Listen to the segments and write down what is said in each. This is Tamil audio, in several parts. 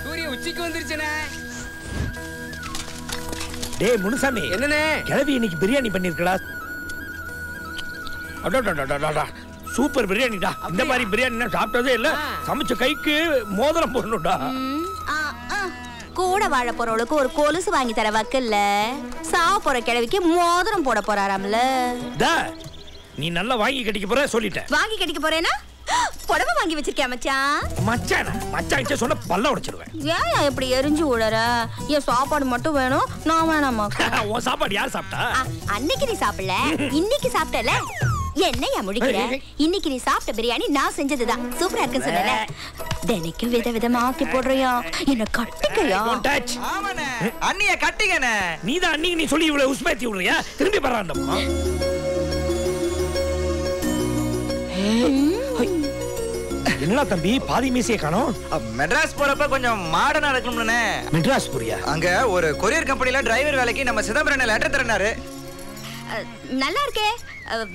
சூரிய உச்சிக்கு வந்துருச்சுனே. டேய் முனுசாமி, என்னனே கிளவி இன்னைக்கு பிரியாணி பண்ணிருக்கடா. அடடடடடடா, சூப்பர் பிரியாணிடா. இந்த மாதிரி பிரியாணி நான் சாப்பிட்டதே இல்ல. சமைச்ச கைக்கு மோதிரம் போடணும்டா. கூட வாழ போறவளுக்கு ஒரு கொலுசு வாங்கி தர வக்கல்ல, சாவ போற கிழவிக்கு மோதிரம் போட போறாராம்ல. நீ நல்லா வாங்கி கட்டிக்க போற சொல்லிட்டேன். வாங்கி கட்டிக்க போறேனா? புடவை வாங்கி வச்சிருக்கேன் மச்சான். மச்சான் மச்சான் சொன்ன பல்ல உடைச்சிடுவேன். ஏன் எப்படி எரிஞ்சு விடுற? என் சாப்பாடு மட்டும் வேணும், நான் வேணாமா? உன் சாப்பாடு யார் சாப்பிட்டா? அன்னைக்கு நீ சாப்பிடல, இன்னைக்கு சாப்பிட்டல. என்னையா முடிக்கிற? இன்னைக்கு நீ சாப்பிட்ட பிரியாணி நான் செஞ்சதுதான். சூப்பரா இருக்குன்னு சொன்னல. தினைக்கு விதவிதமா ஆக்கி போடுறியா? என்ன கட்டிக்கையா? அண்ணிய கட்டிக்கனே. நீதான் அன்னைக்கு நீ சொல்லி இவ்வளவு உஸ்மேத்தி விடுறியா? திரும்பி பராண்டமா. என்ன தம்பி பாதி மீசையை காணோம்? மெட்ராஸ் போறப்ப கொஞ்சம் மாடர்னா இருக்கணும்னே. மெட்ராஸ் போறியா? அங்க ஒரு கொரியர் கம்பெனில டிரைவர் வேலைக்கு நம்ம சிதம்பரம் லெட்டர் தரனாரு. நல்லா இருக்கே.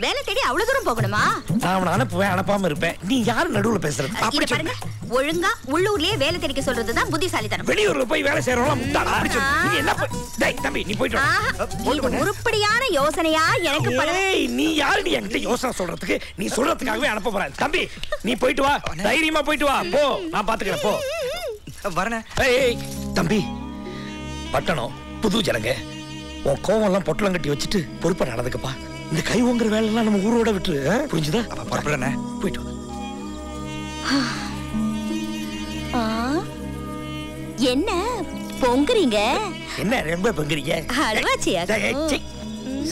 வேலை தேடி அவ்வளவு தூரம் போகணுமா? நான் அவனை அனுப்புவேன், அனுப்பாம இருப்பேன். நீ யாரு நடுவுல பேசுறது? அப்படி பாருங்க, ஒழுங்கா உள்ளூர்லயே வேலை தேடிக்க சொல்றதுதான் புத்திசாலித்தனம். வெளியூர்ல போய் வேலை செய்யறவங்க முட்டாளா? அப்படி சொல்லு. நீ என்ன டேய் தம்பி நீ போய்ட்டு வா. இது உருப்படியான யோசனையா எனக்கு படவே. நீ யாரு நீ என்கிட்ட யோசனை சொல்றதுக்கு? நீ சொல்றதுக்காகவே அனுப்ப போறேன். தம்பி நீ போய்ட்டு வா, தைரியமா போய்ட்டு வா. போ, நான் பாத்துக்கிறேன். போ வரேன். ஏய் தம்பி, பட்டணம் புது ஜனங்க, உன் கோவம் எல்லாம் பொட்டலம் கட்டி வச்சுட்டு பொறுப்பா நடந்துக்கப்பா. இந்த கை ஓங்குற வேலை எல்லாம் நம்ம ஊரோட விட்டு, புரிஞ்சுதா? அப்ப புறப்படுறேன். போயிட்டு வா. என்ன பொங்குறீங்க? என்ன ரொம்ப பொங்குறீங்க? அடவாச்சியா?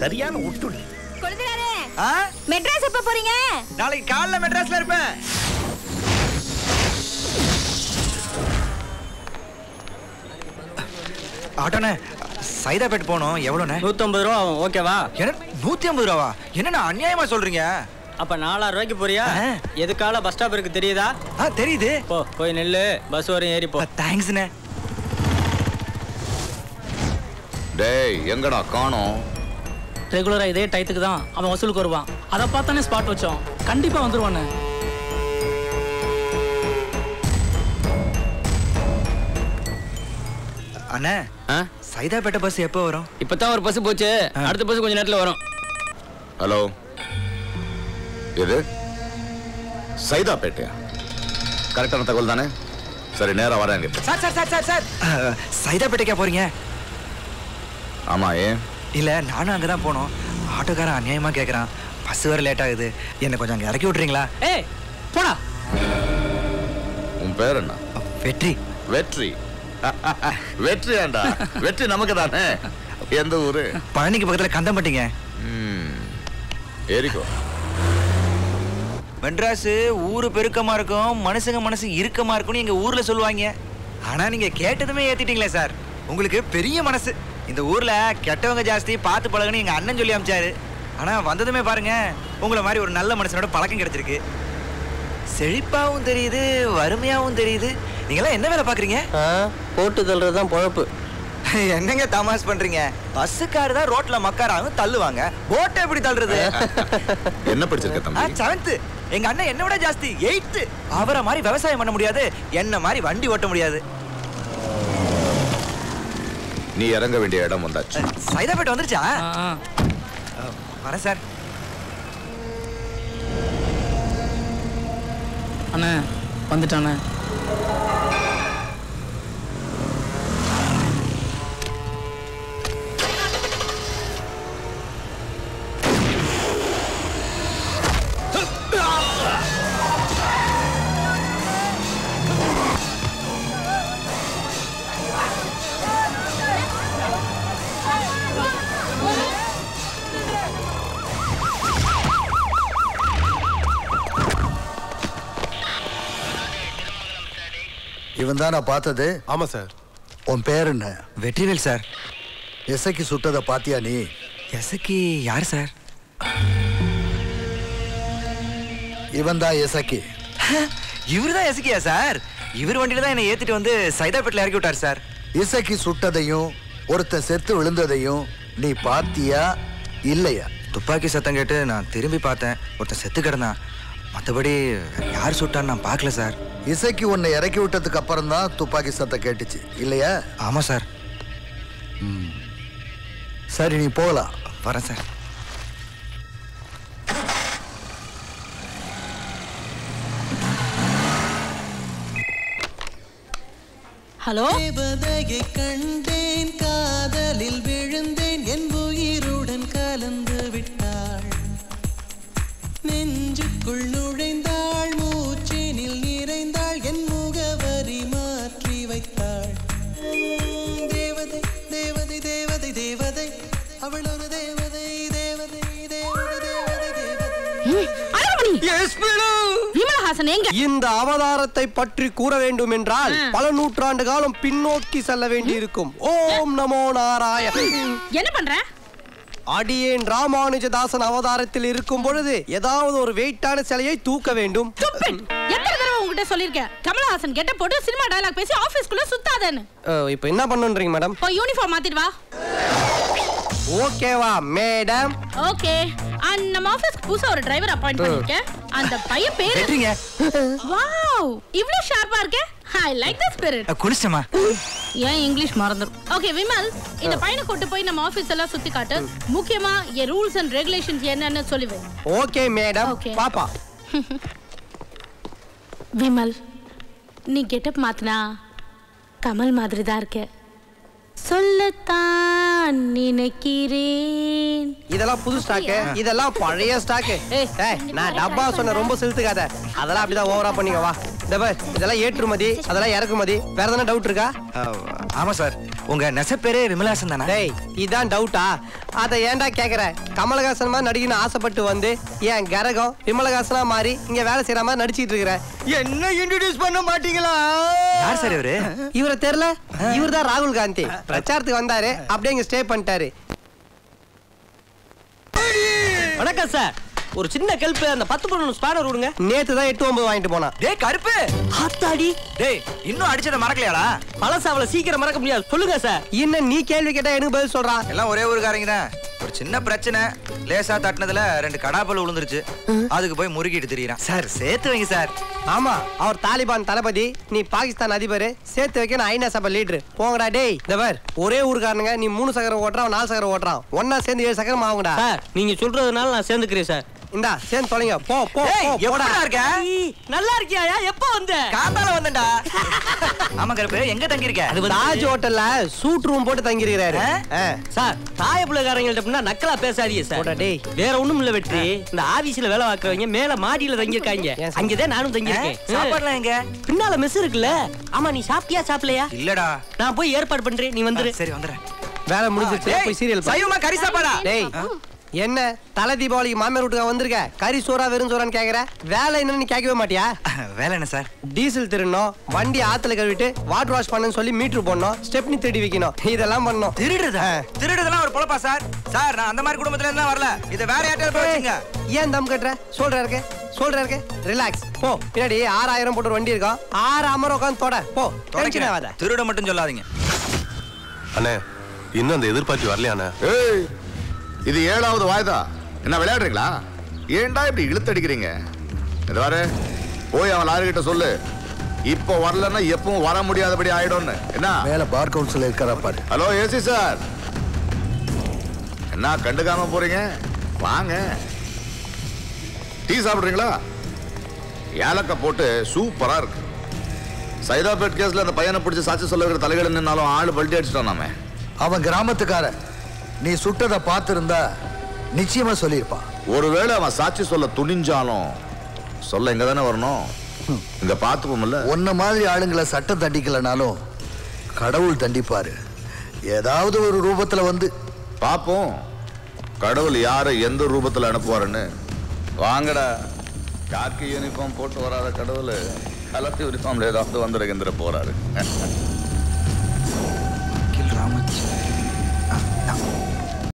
சரியான ஒட்டுண்ணி. கொழுந்தனாரே, மெட்ராஸ் எப்ப போறீங்க? நாளைக்கு காலைல மெட்ராஸ்ல இருப்பேன். ஆட்டோண்ணே, சைதாப்பேட் போனோம். எவ்வளோண்ணே? 150 ரூபா. ஓகேவா? என்ன 150 ரூபாவா? என்னண்ணா அநியாயமா சொல்றீங்க? அப்ப 4000 ரூபாய்க்கு போறியா? எதுக்கால பஸ் ஸ்டாப் இருக்கு தெரியுதா? தெரியுது. போய் நில்லு, பஸ் வரையும் ஏறி போ. தேங்க்ஸ்ண்ணே. டேய் எங்கடா காணோம்? ரெகுலரா இதே டைத்துக்கு தான் அவன் வசூலுக்கு வருவான். அதை பார்த்தானே ஸ்பாட் வச்சோம். கண்டிப்பா வந்துருவானே. அண்ணே, சைதாப்பேட்டை பஸ் எப்போ வரும்? இப்பதான் ஒரு பஸ் போச்சு, அடுத்த பஸ் கொஞ்ச நேரத்துல வரும். ஹலோ, இது சைதாப்பேட்டையா? கரெக்டான தகவல் தானே? சரி நேரா வரேங்க. Sir sir sir sir sir சைதாப்பேட்டைக்கா போறீங்க? ஆமா. ஏன்? இல்ல நானும் அங்கதான் போனோம். ஆட்டோக்காரன் அநியாயமா கேக்குறான். பஸ் வர லேட் ஆகுது, என்ன கொஞ்சம் அங்க இறக்கி விட்டுறீங்களா? ஏய் போடா. உன் பேர் என்ன? வெற்றி. வெற்றி? வெற்றி ஆண்டா, வெற்றி நமக்கு தானே. எந்த ஊரு? பழனிக்கு பக்கத்துல கந்தம்பட்டிங்க. ஏரிக்கோ. மெட்ராஸ் ஊரு பெருக்கமா இருக்கும், மனுஷங்க மனசு இறுக்கமா இருக்கும்னு எங்க ஊர்ல சொல்லுவாங்க. ஆனா நீங்க கேட்டதுமே ஏத்திட்டீங்களே சார், உங்களுக்கு பெரிய மனசு. இந்த ஊர்ல கெட்டவங்க ஜாஸ்தி, பார்த்து பழகுன்னு எங்க அண்ணன் சொல்லி அமிச்சாரு. ஆனா வந்ததுமே பாருங்க, உங்களை மாதிரி ஒரு நல்ல மனுஷனோட பழக்கம் கிடைச்சிருக்கு. செழிப்பாவும் தெரியுது, வறுமையாவும் தெரியுது. நீங்களாம் என்ன வேலை பாக்குறீங்க? போட்டு தள்ளுறதுதான் பொழப்பு. என்னங்க தமாஷ் பண்றீங்க? பஸ்ஸுக்காரு தான் ரோட்ல மக்காராவும் தள்ளுவாங்க, போட்டை எப்படி தள்ளுறது? என்ன படிச்சிருக்க தம்பி? 7th. எங்க அண்ணன் என்ன விட ஜாஸ்தி 8th. அவரை மாதிரி விவசாயம் பண்ண முடியாது, என்ன மாதிரி வண்டி ஓட்ட முடியாது. நீ இறங்க வேண்டிய இடம் வந்தாச்சு. சைதாப்பேட்டை வந்துருச்சா? வரேன் சார். அண்ணே வந்துட்டானே. இவன் தான் நான் பார்த்தது. ஆமா சார். உன் பேர் என்ன? வெற்றிவேல் சார். எசக்கி சுட்டதை பாத்தியா நீ? எசக்கி யார் சார்? இவன் தான் எசக்கி. இவரு தான் எசக்கியா சார்? இவர் வண்டியில தான் என்னை ஏத்திட்டு வந்து சைதாப்பேட்டில் இறக்கி விட்டார் சார். இசக்கி சுட்டதையும் ஒருத்தன் செத்து விழுந்ததையும் நீ பாத்தியா இல்லையா? துப்பாக்கி சத்தம் கேட்டு நான் திரும்பி பார்த்தேன், ஒருத்தன் செத்து கிடந்தான். மற்றபடி யார் சுட்டான்னு நான் பார்க்கல சார். இசைக்கு உன்னை இறக்கி விட்டதுக்கு அப்புறம் தான் துப்பாக்கி சத்தம் கேட்டுச்சு இல்லையா? ஆமா சார். சரி, நீ போகலாம். வரேன் சார். ஹலோ. தேவதையை கண்டேன், காதலில் விழுந்தேன், என் உயிருடன் கலந்து விட்டாள். நெஞ்சுக்குள் நுழைந்தாள், மூச்சினில் நிறைந்தாள், என் முகவரி மாற்றி வைத்தாள். தேவதை தேவதை தேவதை தேவதை, அவள் ஒரு தேவதை தேவதை தேவதை தேவதை தேவதை. விமலஹாசன் எங்க? இந்த அவதாரத்தை பற்றி கூற வேண்டும் என்றால் பல நூற்றாண்டு காலம் பின்னோக்கி செல்ல வேண்டியிருக்கும். ஓம் நமோ நாராயண. என்ன பண்ற? அடியேன் ராமானுஜதாசன் அவதாரத்தில் இருக்கும் பொழுது ஏதாவது ஒரு வெயிட்டான சிலையை தூக்க வேண்டும். எத்தனை தடவை உங்ககிட்ட சொல்லிருக்கேன், கமலஹாசன் கெட்ட போட்டு சினிமா டயலாக் பேசி ஆபீஸ்க்குள்ள சுத்தாதேன்னு. இப்போ என்ன பண்ணுன்றீங்க மேடம்? யூனிஃபார்ம் மாத்திட்டு வா. ஓகேவா மேடம்? ஓகே. நம்ம ஆபீஸ்க்கு புதுசா ஒரு டிரைவர் அப்பாயிண்ட் பண்ணிருக்கேன். அந்த பையன் பேரு வெற்றிங்க. வாவ், இவ்ளோ ஷார்ப்பா இருக்கே. I like the spirit. குளிச்சமா? ஏன் இங்கிலீஷ் மறந்துரும். ஓகே விமல், இந்த பையனை கூட்டி போய் நம்ம ஆபீஸ் எல்லாம் சுத்தி காட்டு. முக்கியமா ரூல்ஸ் அண்ட் ரெகுலேஷன்ஸ் என்னன்னு சொல்லுவேன். Okay madam. பாப்பா. விமல், நீ கெட்டப் மாத்தினா கமல் மாதிரி தான் இருக்க. சொல்லத்தான் நினைக்கிறேன். இதெல்லாம் புது ஸ்டாக், இதெல்லாம் பழைய ஸ்டாக். நான் டப்பா சொன்ன ரொம்ப செலுத்துக்காத. அதெல்லாம் அப்படிதான் ஓவரா பண்ணிக்க வா. இதெல்லாம் ஏற்றுமதி, அதெல்லாம் இறக்குமதி. வேற எதனா டவுட் இருக்கா? ஆமா சார். உங்க நெசப்பேரே விமலஹாசன் தானே? டேய், இதான் டவுட்டா? அதை ஏன்டா கேக்குற? கமலஹாசன் மாதிரி நடிக்கணும்னு ஆசைப்பட்டு வந்து என் கரகம் விமலஹாசனா மாறி இங்க வேலை செய்யற மாதிரி நடிச்சிட்டு இருக்கிறேன். என்ன இன்ட்ரோடியூஸ் பண்ண மாட்டீங்களா? யார் சார் இவரு? இவரை தெரியல? இவர் தான் ராகுல் காந்தி. பிரச்சாரத்துக்கு வந்தாரு, அப்படியே இங்க ஸ்டே பண்ணிட்டாரு. வணக்கம் சார். ஒரு சின்ன கெல்ப், அந்த 10 பொண்ணு ஸ்பானர் விடுங்க. நேத்து தான் 8-9 வாங்கிட்டு போனா. டேய் கருப்பு, ஆத்தாடி. டேய் இன்னும் அடிச்சத மறக்கலையாடா? பழசாவல சீக்கிரம் மறக்க முடியாது. சொல்லுங்க சார். இன்னும் நீ கேள்வி கேட்டா எனக்கு பதில் சொல்றா. எல்லாம் ஒரே ஊருக்காரங்க தான். ஒரு சின்ன பிரச்சனை, லேசா தட்டினதுல 2 கடாப்பல் விழுந்துருச்சு. அதுக்கு போய் முறுக்கிட்டு திரியறான். சார் சேர்த்து வைங்க சார். ஆமா, அவர் தாலிபான் தளபதி, நீ பாகிஸ்தான் அதிபர். சேர்த்து வைக்க நான் ஐநா சபை லீடர். போங்கடா டேய். இதவர் ஒரே ஊருக்காரனுங்க. நீ 3 சக்கரம் ஓட்டுறான், 4 சக்கரம் ஓட்டுறான். ஒன்னா சேர்ந்து 7 சக்கரம் ஆகுங்கடா. சார் நீங்க சொல்றதுனால நான் சேர்ந்துக்கிறேன் சார். இந்தா சேர்ந்து தொலைங்க. போ போ எப்படா இருக்க? நல்லா இருக்கியா? எப்ப வந்த? காந்தால வந்தேன்டா. ஆமா கருப்பு, எங்க தங்கி இருக்க? தாஜ் ஹோட்டல்ல சூட் ரூம் போட்டு தங்கி இருக்காரு. சார் தாயப்புலகாரங்கள்ட்ட அப்படின்னா நக்கலா பேசாதீங்க சார். டேய் வேற ஒண்ணும் இல்ல வெற்றி. இந்த ஆபீஸ்ல வேலை பார்க்கறவங்க மேல மாடியில தங்கி இருக்காங்க. அங்கதான் நானும் தங்கி இருக்கேன். சாப்பாடுலாம் எங்க? பின்னால மெஸ் இருக்குல்ல. ஆமா, நீ சாப்பிட்டியா சாப்பிடலையா? இல்லடா. நான் போய் ஏற்பாடு பண்றேன், நீ வந்துரு. சரி வந்துறேன். வேலை முடிஞ்சிருச்சு, போய் சீரியல் பாரு. சைவமா கறி சாப்பாடா? டேய் என்ன தலை தீபாவளிக்கு மாமியார் வீட்டுக்கு வந்திருக்க? கறி சோறா வெறும் சோறான்னு கேக்குற? வேலை என்னன்னு கேட்கவே மாட்டியா? வேலை என்ன சார்? டீசல் திருடணும், வண்டி ஆத்துல கழுவிட்டு வாட்டர் வாஷ் பண்ணுன்னு சொல்லி மீட்டர் போடணும், ஸ்டெப்னி தேடி வைக்கணும். இதெல்லாம் பண்ணணும். திருடுறதெல்லாம் ஒரு பொழப்பா சார்? சார் நான் அந்த மாதிரி குடும்பத்துல இருந்தா வரல. இத வேற யார்ட்ட போய் வச்சுங்க. ஏன் தம் கட்டுற? சொல்ற இருக்கு ரிலாக்ஸ். போ, பின்னாடி 6000 போட்டு வண்டி இருக்கும். 6 அமர உட்காந்து தொட. போ, டென்ஷன் ஆகாத. திருட மட்டும் சொல்லாதீங்க அண்ணே. இன்னும் அந்த எதிர்பார்த்து வரலையாண்ணே? ஏய், இது 7வது வாய்தா. என்ன விளையாடுறீங்களா? ஏன்டா இப்படி இழுத்தடிக்கிறீங்க? இது வர போய் அவன் லாரி கிட்ட சொல்லு, இப்போ வரலன்னா எப்பவும் வர முடியாதபடி ஆயிடும்னு. என்ன மேல பார் கவுன்சில் இருக்கிறா பாரு. ஹலோ ஏசி சார், என்ன கண்டுக்காம போறீங்க? வாங்க, டீ சாப்பிடுறீங்களா? ஏலக்காய் போட்டு சூப்பரா இருக்கு. சைதாபேட் கேஸ்ல அந்த பையனை பிடிச்சி சாட்சி சொல்ல இருக்கிற தலைகள் நின்னாலும் ஆளு பல்ட்டி அடிச்சிட்டோம். நாம அவன் கிராமத்துக்காரன். நீ சுட்டதை பார்த்திருந்தா நிச்சயமா சொல்லியிருப்பான். ஒருவேளை அவன் சாட்சி சொல்ல துணிஞ்சாலும் சொல்ல இங்க தானே வரணும். இங்க பார்த்துப்போம்ல. உன்ன மாதிரி ஆளுங்களை சட்டம் தண்டிக்கலனாலும் கடவுள் தண்டிப்பாரு. ஏதாவது ஒரு ரூபத்துல வந்து பார்ப்போம் கடவுள் யாரை எந்த ரூபத்துல அனுப்புவாருன்னு. வாங்கடா. காக்கி யூனிஃபார்ம் போட்டு வராத கடவுள் கலர் யூனிஃபார்ம்ல ஏதாவது வந்துருக்கின்ற போறாரு. ராமச்சந்திரன்